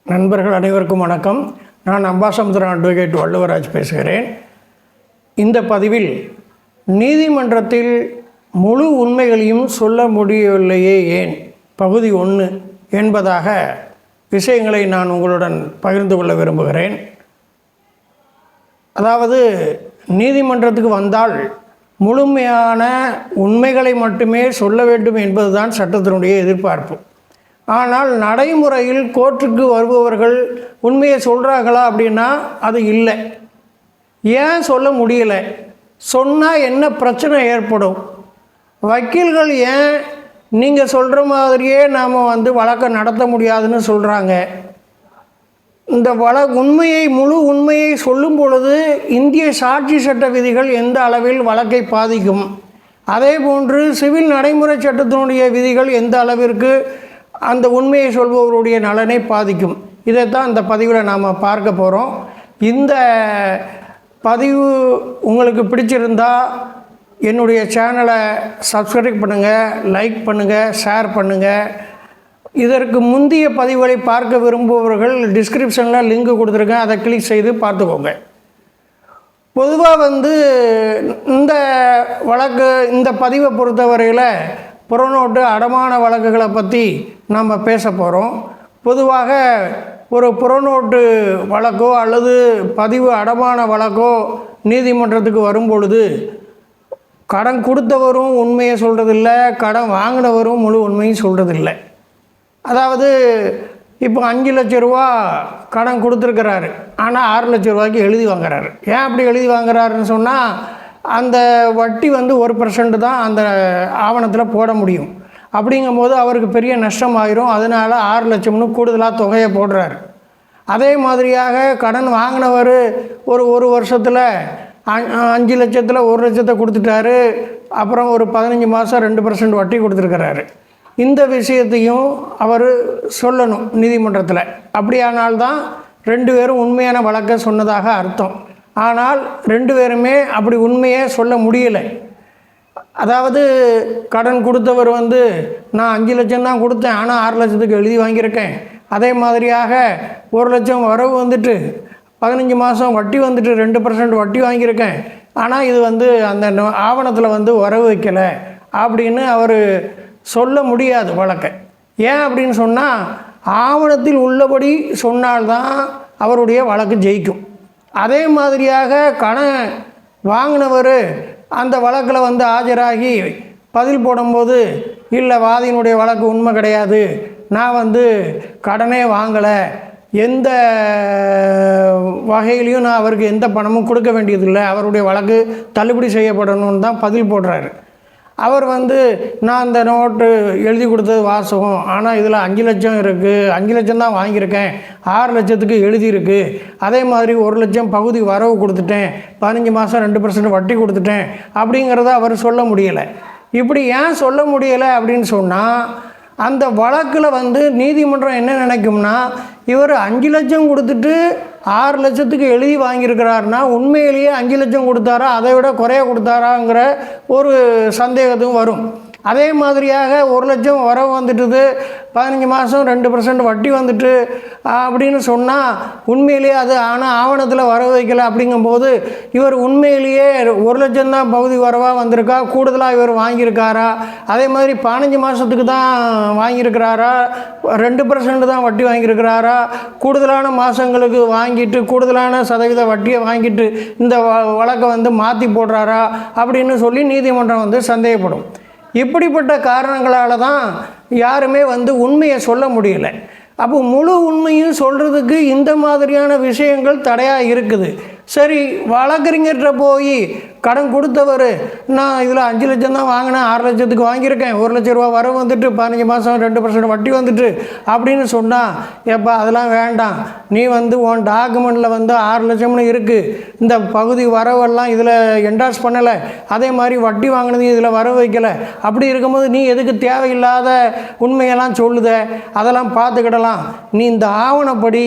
நண்பர்கள் அனைவருக்கும் வணக்கம். நான் அம்பாசமுத்திரம் அட்வொகேட் வள்ளுவராஜ் பேசுகிறேன். இந்த பதிவில் நீதிமன்றத்தில் முழு உண்மைகளையும் சொல்ல முடியவில்லையே ஏன் பகுதி 1 என்பதாக விஷயங்களை நான் உங்களுடன் பகிர்ந்து கொள்ள விரும்புகிறேன். அதாவது நீதிமன்றத்துக்கு வந்தால் முழுமையான உண்மைகளை மட்டுமே சொல்ல வேண்டும் என்பதுதான் சட்டத்தினுடைய எதிர்பார்ப்பு. ஆனால் நடைமுறையில் கோர்ட்டுக்கு வருபவர்கள் உண்மையை சொல்கிறார்களா அப்படின்னா அது இல்லை. ஏன் சொல்ல முடியலை? சொன்னால் என்ன பிரச்சனை ஏற்படும்? வக்கீல்கள் ஏன் நீங்கள் சொல்கிற மாதிரியே நாம் வழக்கை நடத்த முடியாதுன்னு சொல்கிறாங்க? இந்த உண்மையை முழு உண்மையை சொல்லும் பொழுது இந்திய சாட்சி சட்ட விதிகள் எந்த அளவில் வழக்கை பாதிக்கும், அதே போன்று சிவில் நடைமுறை சட்டத்தினுடைய விதிகள் எந்த அளவிற்கு அந்த உண்மையை சொல்பவருடைய நலனை பாதிக்கும். இதைத்தான் இந்த பதிவில் நாம் பார்க்க போகிறோம். இந்த பதிவு உங்களுக்கு பிடிச்சிருந்தா என்னுடைய சேனலை சப்ஸ்கிரைப் பண்ணுங்கள், லைக் பண்ணுங்கள், ஷேர் பண்ணுங்கள். இதற்கு முந்தைய பதிவுகளை பார்க்க விரும்புபவர்கள் டிஸ்கிரிப்ஷனில் லிங்க் கொடுத்துருக்கேன், அதை கிளிக் செய்து பார்த்துக்கோங்க. பொதுவாக இந்த வழக்கு இந்த பதிவை பொறுத்தவரையில் புறநோட்டு அடமான வழக்குகளை பற்றி நாம் பேச போகிறோம். பொதுவாக ஒரு புறநோட்டு வழக்கோ அல்லது பதிவு அடமான வழக்கோ நீதிமன்றத்துக்கு வரும்பொழுது கடன் கொடுத்தவரும் உண்மையை சொல்கிறதில்ல, கடன் வாங்கினவரும் முழு உண்மையும் சொல்கிறதில்லை. அதாவது இப்போ 5 லட்ச ரூபா கடன் கொடுத்துருக்கிறாரு, ஆனால் 6 லட்ச ரூபாய்க்கு எழுதி வாங்குறாரு. ஏன் அப்படி எழுதி வாங்குறாருன்னு சொன்னால் அந்த வட்டி 1% தான் அந்த ஆவணத்தில் போட முடியும். அப்படிங்கும்போது அவருக்கு பெரிய நஷ்டம் ஆயிரும். அதனால் 6 லட்சம்னு கூடுதலாக தொகையை போடுறாரு. அதே மாதிரியாக கடன் வாங்கினவர் ஒரு வருஷத்தில் 5 லட்சத்தில் 1 லட்சத்தை கொடுத்துட்டாரு. அப்புறம் ஒரு 15 மாதம் 2% வட்டி கொடுத்துருக்கிறாரு. இந்த விஷயத்தையும் அவர் சொல்லணும் நீதிமன்றத்தில். அப்படியானால்தான் 2 பேரும் உண்மையான வழக்கை சொன்னதாக அர்த்தம். ஆனால் 2 பேருமே அப்படி உண்மையை சொல்ல முடியலை. அதாவது கடன் கொடுத்தவர் நான் 5 லட்சம் தான் கொடுத்தேன், ஆனால் 6 லட்சத்துக்கு எழுதி வாங்கியிருக்கேன். அதே மாதிரியாக 1 லட்சம் வரவு 15 மாதம் வட்டி 2% வட்டி வாங்கியிருக்கேன், ஆனால் இது அந்த ஆவணத்தில் வரவு வைக்கலை அப்படின்னு அவர் சொல்ல முடியாது வழக்கை. ஏன் அப்படின்னு சொன்னால் ஆவணத்தில் உள்ளபடி சொன்னால்தான் அவருடைய வழக்கு ஜெயிக்கும். அதே மாதிரியாக கடன் வாங்கினவர் அந்த வழக்கில் ஆஜராகி பதில் போடும்போது இல்லை வாதியினுடைய வழக்கு உண்மை கிடையாது, நான் கடனே வாங்கலை, எந்த வகையிலையும் நான் அவருக்கு எந்த பணமும் கொடுக்க வேண்டியதில்லை, அவருடைய வழக்கு தள்ளுபடி செய்யப்படணும்னு தான் பதில் போடுறாரு. அவர் நான் அந்த நோட்டு எழுதி கொடுத்தது வாசகம், ஆனால் இதில் 5 லட்சம் இருக்குது, 5 லட்சம் தான் வாங்கியிருக்கேன், 6 லட்சத்துக்கு எழுதியிருக்கு. அதே மாதிரி 1 லட்சம் பகுதி வரவு கொடுத்துட்டேன், 15 மாதம் 2% வட்டி கொடுத்துட்டேன் அப்படிங்கிறத அவர் சொல்ல முடியலை. இப்படி ஏன் சொல்ல முடியலை அப்படின்னு சொன்னால் அந்த வழக்கில் நீதிமன்றம் என்ன நினைக்கும்னா, இவர் 5 லட்சம் கொடுத்துட்டு 6 லட்சத்துக்கு எழுதி வாங்கியிருக்கிறாருன்னா உண்மையிலேயே 5 லட்சம் கொடுத்தாரா, அதை விட குறைய கொடுத்தாராங்கிற ஒரு சந்தேகத்தும் வரும். அதே மாதிரியாக 1 லட்சம் வரவு 15 மாதம் 2% வட்டி அப்படின்னு சொன்னால் உண்மையிலேயே அது ஆனால் ஆவணத்தில் வரவு வைக்கலை. அப்படிங்கும்போது இவர் உண்மையிலேயே 1 லட்சம் தான் பகுதி வரவாக வந்திருக்கா, கூடுதலாக இவர் வாங்கியிருக்காரா, அதே மாதிரி 15 மாதத்துக்கு தான் வாங்கியிருக்கிறாரா, 2% தான் வட்டி வாங்கியிருக்கிறாரா, கூடுதலான மாதங்களுக்கு வாங்கிட்டு கூடுதலான சதவீத வட்டியை வாங்கிட்டு இந்த வழக்கை மாற்றி போடுறாரா அப்படின்னு சொல்லி நீதிமன்றம் சந்தேகப்படும். இப்படிப்பட்ட காரணங்களால் தான் யாருமே உண்மையை சொல்ல முடியலை. அப்போ முழு உண்மையும் சொல்கிறதுக்கு இந்த மாதிரியான விஷயங்கள் தடையாக இருக்குது. சரி, வழக்கறிஞர்கிட்ட போய் கடன் கொடுத்தவர் நான் இதில் 5 லட்சம் தான் வாங்கினேன், 6 லட்சத்துக்கு வாங்கியிருக்கேன், 1 லட்ச ரூபா வரவு 15 மாதம் 2% வட்டி அப்படின்னு சொன்னால், ஏப்பா அதெல்லாம் வேண்டாம், நீ உன் டாக்குமெண்ட்டில் 6 லட்சம்னு இருக்குது, இந்த பகுதி வரவெல்லாம் இதில் என்டார்ஸ் பண்ணலை, அதே மாதிரி வட்டி வாங்கினது இதில் வரவு வைக்கலை, அப்படி இருக்கும்போது நீ எதுக்கு தேவையில்லாத உண்மையெல்லாம் சொல்லுத, அதெல்லாம் பார்த்துக்கிடலாம், நீ இந்த ஆவணப்படி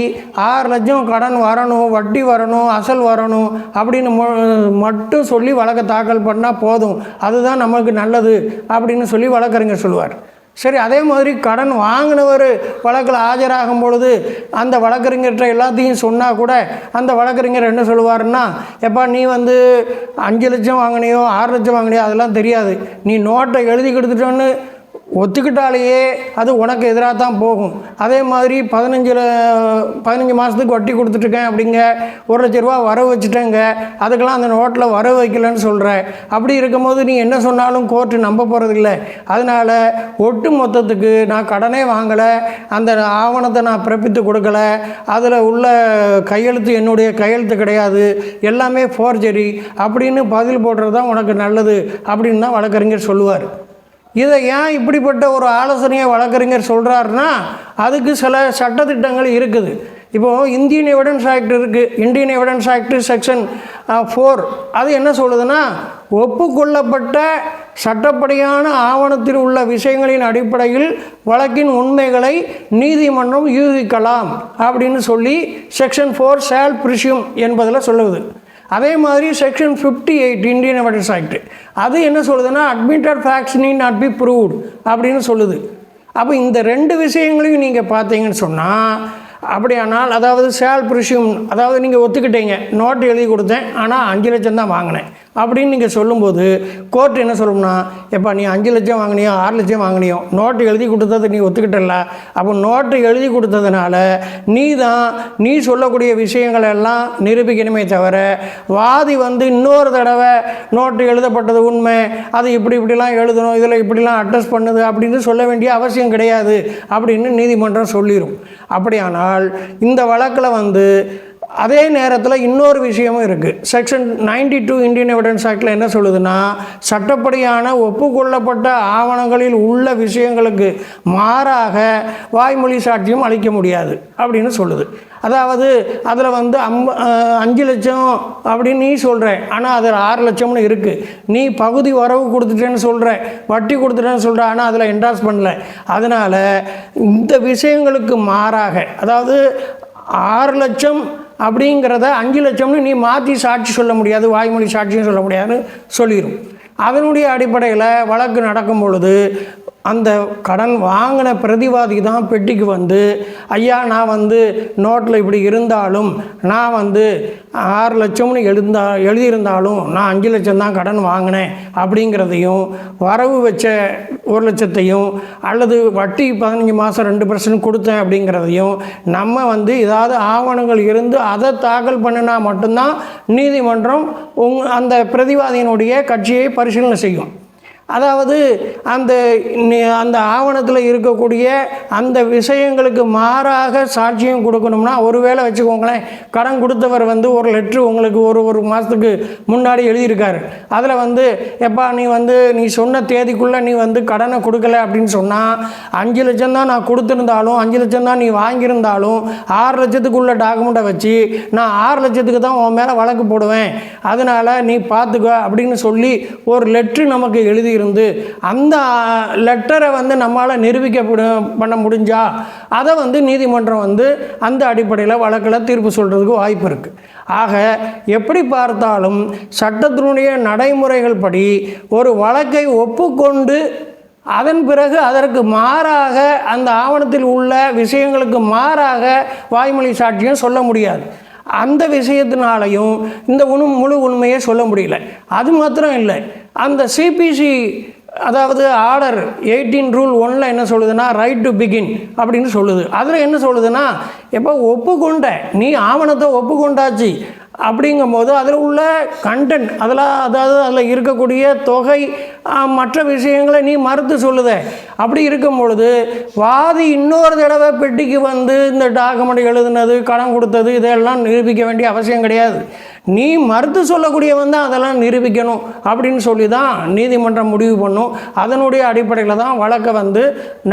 6 லட்சம் கடன் வரணும், வட்டி வரணும், அசல் வரணும் அப்படின்னு மட்டும் சொல்லி வழக்கை தாக்கல் பண்ணால் போதும், அதுதான் நமக்கு நல்லது அப்படின்னு சொல்லி வழக்கறிஞர் சொல்லுவார். சரி, அதே மாதிரி கடன் வாங்கினவர் வழக்கில் ஆஜராகும் பொழுது அந்த வழக்கறிஞர்கிட்ட எல்லாத்தையும் சொன்னால் கூட அந்த வழக்கறிஞர் என்ன சொல்லுவாருன்னா, எப்பா நீ 5 லட்சம் வாங்கினியோ 6 லட்சம் வாங்கினியோ அதெல்லாம் தெரியாது, நீ நோட்டை எழுதி கொடுத்துட்டோன்னு ஒத்துக்கிட்டாலேயே அது உனக்கு எதிராக தான் போகும். அதே மாதிரி 15 மாதத்துக்கு வட்டி கொடுத்துட்ருக்கேன் அப்படிங்க, 1 லட்ச ரூபா வரவு வச்சுட்டேங்க, அதுக்கெல்லாம் அந்த நோட்டில் வரவு வைக்கலன்னு சொல்கிற. அப்படி இருக்கும்போது நீ என்ன சொன்னாலும் கோர்ட்டு நம்ப போகிறதில்ல. அதனால் ஒட்டு மொத்தத்துக்கு நான் கடனே வாங்கலை, அந்த ஆவணத்தை நான் பிறப்பித்து கொடுக்கலை, அதில் உள்ள கையெழுத்து என்னுடைய கையெழுத்து கிடையாது, எல்லாமே ஃபோர்ஜரி அப்படின்னு பதில் போடுறது தான் உனக்கு நல்லது அப்படின்னு தான் வழக்கறிஞர் சொல்லுவார். இதை ஏன் இப்படிப்பட்ட ஒரு ஆலோசனையை வழக்கறிஞர் சொல்கிறாருன்னா, அதுக்கு சில சட்டத்திட்டங்கள் இருக்குது. இப்போது இந்தியன் எவிடன்ஸ் ஆக்ட் இருக்குது. இந்தியன் எவிடன்ஸ் ஆக்ட் செக்ஷன் 4 அது என்ன சொல்லுதுன்னா, ஒப்புக்கொள்ளப்பட்ட சட்டப்படியான ஆவணத்தில் உள்ள விஷயங்களின் அடிப்படையில் வழக்கின் உண்மைகளை நீதிமன்றம் யூகிக்கலாம் அப்படின்னு சொல்லி செக்ஷன் 4 ஷால் ப்ரிசியூம் என்பதில் சொல்லுது. அதே மாதிரி செக்ஷன் 58 இந்தியன் எவிடன்ஸ் ஆக்ட் அது என்ன சொல்லுதுன்னா, admitted facts need not be proved அப்படின்னு சொல்லுது. அப்போ இந்த 2 விஷயங்களையும் நீங்கள் பார்த்தீங்கன்னு சொன்னால், அப்படியானால் அதாவது ஷால் ப்ரிசியூம், அதாவது நீங்கள் ஒத்துக்கிட்டீங்க, நோட்டு எழுதி கொடுத்தேன் ஆனால் 5 லட்சம் தான் வாங்கினேன் அப்படின்னு நீங்கள் சொல்லும்போது கோர்ட் என்ன சொல்லணும்னா, எப்போ நீ 5 லட்சம் வாங்கினியோ 6 லட்சம் வாங்கினியோ நோட்டு எழுதி கொடுத்தது நீ ஒத்துக்கிட்டல, அப்போ நோட்டு எழுதி கொடுத்ததுனால நீ சொல்லக்கூடிய விஷயங்கள் எல்லாம் நிரூபிக்கணுமே தவிர வாதி இன்னொரு தடவை நோட்டு எழுதப்பட்டது உண்மை, அது இப்படிலாம் எழுதணும், இதில் இப்படிலாம் அட்ரஸ் பண்ணுது அப்படின்னு சொல்ல வேண்டிய அவசியம் கிடையாது அப்படின்னு நீதிமன்றம் சொல்லிடும். அப்படியானால் இந்த வழக்கில் அதே நேரத்தில் இன்னொரு விஷயமும் இருக்குது. செக்ஷன் 92 இந்தியன் எவிடன்ஸ் ஆக்டில் என்ன சொல்லுதுன்னா, சட்டப்படியான ஒப்புக்கொள்ளப்பட்ட ஆவணங்களில் உள்ள விஷயங்களுக்கு மாறாக வாய்மொழி சாட்சியம் அளிக்க முடியாது அப்படின்னு சொல்லுது. அதாவது அதில் 5 லட்சம் அப்படின்னு நீ சொல்கிற, ஆனால் அதில் 6 லட்சம்னு இருக்குது. நீ பகுதி வரவு கொடுத்துட்டேன்னு சொல்கிற, வட்டி கொடுத்துட்டேன்னு சொல்கிற, ஆனால் அதில் என்டாஸ் பண்ணல. அதனால் இந்த விஷயங்களுக்கு மாறாக, அதாவது 6 லட்சம் அப்படிங்கிறத 5 லட்சம்னு நீ மாற்றி சாட்சி சொல்ல முடியாது, வாய்மொழி சாட்சியும் சொல்ல முடியாதுன்னு சொல்லிடும். அதனுடைய அடிப்படையில் வழக்கு நடக்கும் பொழுது அந்த கடன் வாங்கின பிரதிவாதி தான் பெட்டிக்கு ஐயா நான் நோட்டில் இப்படி இருந்தாலும் நான் 6 லட்சம்னு எழுதியிருந்தாலும் நான் 5 லட்சம் தான் கடன் வாங்கினேன் அப்படிங்கிறதையும், வரவு வச்ச 1 லட்சத்தையும் அல்லது வட்டி 15 மாதம் 2% கொடுத்தேன் அப்படிங்கிறதையும் நம்ம ஏதாவது ஆவணங்கள் இருந்து அதை தாக்கல் பண்ணினா மட்டும்தான் நீதிமன்றம் அந்த பிரதிவாதியினுடைய கட்சியை பரிசீலனை செய்யும். அதாவது அந்த ஆவணத்தில் இருக்கக்கூடிய அந்த விஷயங்களுக்கு மாறாக சாட்சியம் கொடுக்கணும்னா, ஒருவேளை வச்சுக்கோங்களேன், கடன் கொடுத்தவர் ஒரு லெட்ரு உங்களுக்கு ஒரு மாதத்துக்கு முன்னாடி எழுதியிருக்காரு. அதில் எப்பா நீ சொன்ன தேதிக்குள்ளே நீ கடனை கொடுக்கல அப்படின்னு சொன்னால் 5 லட்சம் தான் நான் கொடுத்துருந்தாலும் 5 லட்சம் தான் நீ வாங்கியிருந்தாலும் 6 லட்சத்துக்குள்ள டாக்குமெண்ட்டை வச்சு நான் 6 லட்சத்துக்கு தான் உன் மேலே வழக்கு போடுவேன், அதனால் நீ பார்த்துக்க அப்படின்னு சொல்லி ஒரு லெட்ரு நமக்கு எழுதி அந்த லெட்டரை நம்மளால் நிரூபிக்க பண்ண முடிஞ்சா அதை நீதிமன்றம் அந்த அடிப்படையில் வழக்கில் தீர்ப்பு சொல்கிறதுக்கு வாய்ப்பு இருக்குது. ஆக எப்படி பார்த்தாலும் சட்டத்தினுடைய நடைமுறைகள் படி ஒரு வழக்கை ஒப்புக்கொண்டு அதன் பிறகு அதற்கு மாறாக அந்த ஆவணத்தில் உள்ள விஷயங்களுக்கு மாறாக வாய்மொழி சாட்சியம் சொல்ல முடியாது. அந்த விஷயத்தினாலையும் இந்த முழு உண்மையை சொல்ல முடியல. அது மாத்திரம் இல்லை, அந்த சிபிசி அதாவது ஆர்டர் 18 ரூல் 1 என்ன சொல்லுதுன்னா, ரைட் டு பிகின் அப்படின்னு சொல்லுது. அதில் என்ன சொல்லுதுன்னா, எப்போ ஒப்புக்கொண்ட நீ ஆவணத்தை ஒப்புக்கொண்டாச்சு அப்படிங்கும்போது அதில் உள்ள கண்டென்ட் அதில் இருக்கக்கூடிய தொகை மற்ற விஷயங்களை நீ மறுத்து சொல்லுத. அப்படி இருக்கும் பொழுது வாதி இன்னொரு தடவை பெட்டிக்கு இந்த டாக்குமெண்ட் எழுதுனது, கடன் கொடுத்தது இதெல்லாம் நிரூபிக்க வேண்டிய அவசியம் கிடையாது. நீ மறுத்து சொல்லக்கூடியவன் தான் அதெல்லாம் நிரூபிக்கணும் அப்படின்னு சொல்லி தான் நீதிமன்றம் முடிவு பண்ணும். அதனுடைய அடிப்படையில் தான் வழக்கை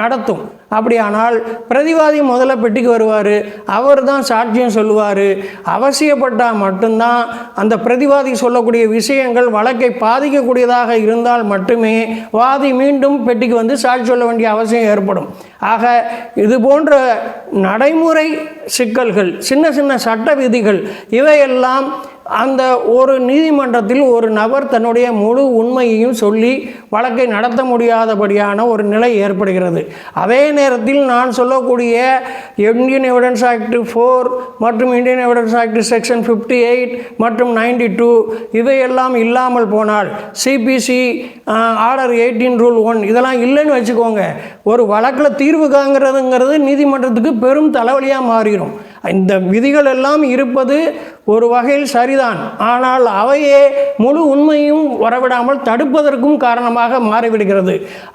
நடத்தும். அப்படியானால் பிரதிவாதி முதல்ல பெட்டிக்கு வருவார், அவர் தான் சாட்சியம் சொல்லுவார். அவசியப்பட்டால் மட்டும்தான் அந்த பிரதிவாதி சொல்லக்கூடிய விஷயங்கள் வழக்கை பாதிக்கக்கூடியதாக இருந்தால் மட்டுமே வாதி மீண்டும் பெட்டிக்கு வந்து சாட்சி சொல்ல வேண்டிய அவசியம் ஏற்படும். ஆக இது போன்ற நடைமுறை சிக்கல்கள், சின்ன சின்ன சட்ட விதிகள், இவையெல்லாம் அந்த ஒரு நீதிமன்றத்தில் ஒரு நபர் தன்னுடைய முழு உண்மையையும் சொல்லி வழக்கை நடத்த முடியாதபடியான ஒரு நிலை ஏற்படுகிறது. அதே நேரத்தில் நான் சொல்லக்கூடிய இந்தியன் எவிடன்ஸ் ஆக்ட் 4 மற்றும் இந்தியன் எவிடன்ஸ் ஆக்ட் செக்ஷன் 58 மற்றும் 92 இவையெல்லாம் இல்லாமல் போனால், சிபிசி ஆர்டர் 18 ரூல் 1 இதெல்லாம் இல்லைன்னு வச்சுக்கோங்க, ஒரு வழக்கில் தீர்வு காங்கிறதுங்கிறது நீதிமன்றத்துக்கு பெரும் தலைவலியாக மாறிடும். இந்த விதிகள் எல்லாம் இருப்பது ஒரு வகையில் சரிதான், ஆனால் அவையே முழு உண்மையும் வரவிடாமல் தடுப்பதற்கும் காரணமாக மாறிவிடுகிறது.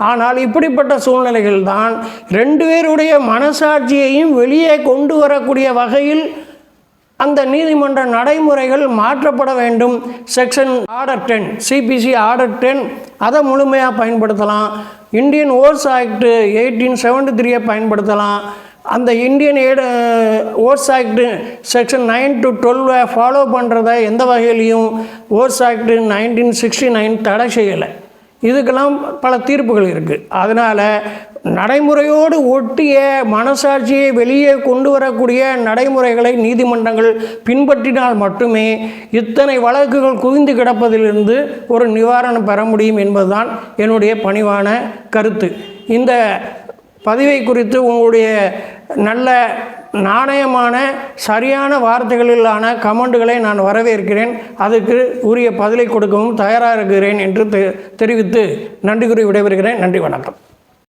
ஆனால் இப்படிப்பட்ட சூழ்நிலைகள் தான் 2 பேருடைய மனசாட்சியையும் வெளியே கொண்டு வரக்கூடிய வகையில் அந்த நீதிமன்ற நடைமுறைகள் மாற்றப்பட வேண்டும். செக்ஷன் ஆர்டர் 10 சிபிசி ஆர்டர் 10 அதை முழுமையாக பயன்படுத்தலாம். இந்தியன் ஓர்ஸ் ஆக்ட் 1873 பயன்படுத்தலாம். அந்த Indian ores act section 9 to 12 follow பண்ணுறத எந்த வகையிலையும் ஓர்ஸ் ஆக்ட் 1969 தடை செய்யலை. இதுக்கெல்லாம் பல தீர்ப்புகள் இருக்குது. அதனால் நடைமுறையோடு ஒட்டிய மனசாட்சியை வெளியே கொண்டு வரக்கூடிய நடைமுறைகளை நீதிமன்றங்கள் பின்பற்றினால் மட்டுமே இத்தனை வழக்குகள் குவிந்து கிடப்பதிலிருந்து ஒரு நிவாரணம் பெற முடியும் என்பதுதான் என்னுடைய பணிவான கருத்து. இந்த பதிவை குறித்து உங்களுடைய நல்ல நாணயமான சரியான வார்த்தைகளிலான கமெண்டுகளை நான் வரவேற்கிறேன். அதுக்கு உரிய பதிலை கொடுக்கவும் தயாராக இருக்கிறேன் என்று தெரிவித்து நன்றி கூறி விடைபெறுகிறேன். நன்றி, வணக்கம்.